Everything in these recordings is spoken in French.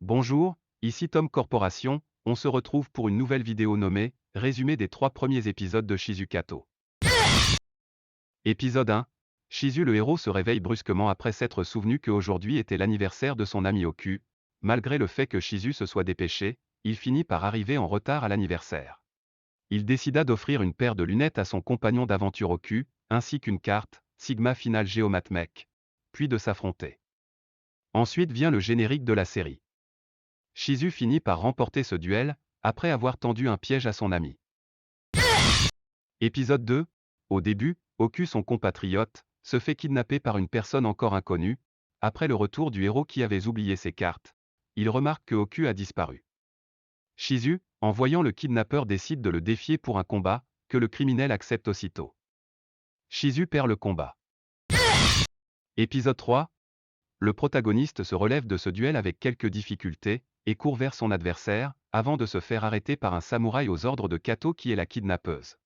Bonjour, ici Tom Corporation, on se retrouve pour une nouvelle vidéo nommée « Résumé des 3 premiers épisodes de Shizu Kato ». Épisode 1. Shizu le héros se réveille brusquement après s'être souvenu qu'aujourd'hui était l'anniversaire de son ami Oku. Malgré le fait que Shizu se soit dépêché, il finit par arriver en retard à l'anniversaire. Il décida d'offrir une paire de lunettes à son compagnon d'aventure Oku, ainsi qu'une carte, Sigma Final Geomatmech. Puis de s'affronter. Ensuite vient le générique de la série. Shizu finit par remporter ce duel, après avoir tendu un piège à son ami. Épisode 2. Au début, Oku son compatriote, se fait kidnapper par une personne encore inconnue. Après le retour du héros qui avait oublié ses cartes, il remarque que Oku a disparu. Shizu, en voyant le kidnappeur, décide de le défier pour un combat, que le criminel accepte aussitôt. Shizu perd le combat. Épisode 3. Le protagoniste se relève de ce duel avec quelques difficultés, et court vers son adversaire, avant de se faire arrêter par un samouraï aux ordres de Kato qui est la kidnappeuse.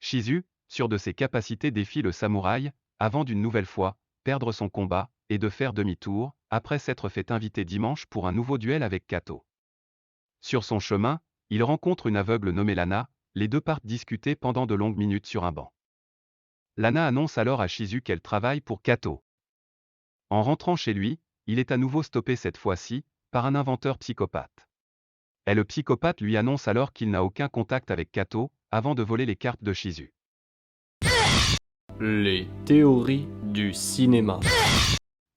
Shizu, sûr de ses capacités, défie le samouraï, avant d'une nouvelle fois, perdre son combat, et de faire demi-tour, après s'être fait inviter dimanche pour un nouveau duel avec Kato. Sur son chemin, il rencontre une aveugle nommée Lana, les deux partent discuter pendant de longues minutes sur un banc. Lana annonce alors à Shizu qu'elle travaille pour Kato. En rentrant chez lui, il est à nouveau stoppé cette fois-ci, par un inventeur psychopathe. Et le psychopathe lui annonce alors qu'il n'a aucun contact avec Kato, avant de voler les cartes de Shizu. Les théories du cinéma.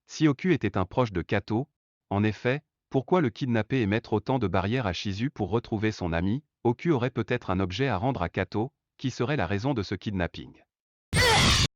Si Oku était un proche de Kato, en effet, pourquoi le kidnapper et mettre autant de barrières à Shizu pour retrouver son ami? Oku aurait peut-être un objet à rendre à Kato, qui serait la raison de ce kidnapping.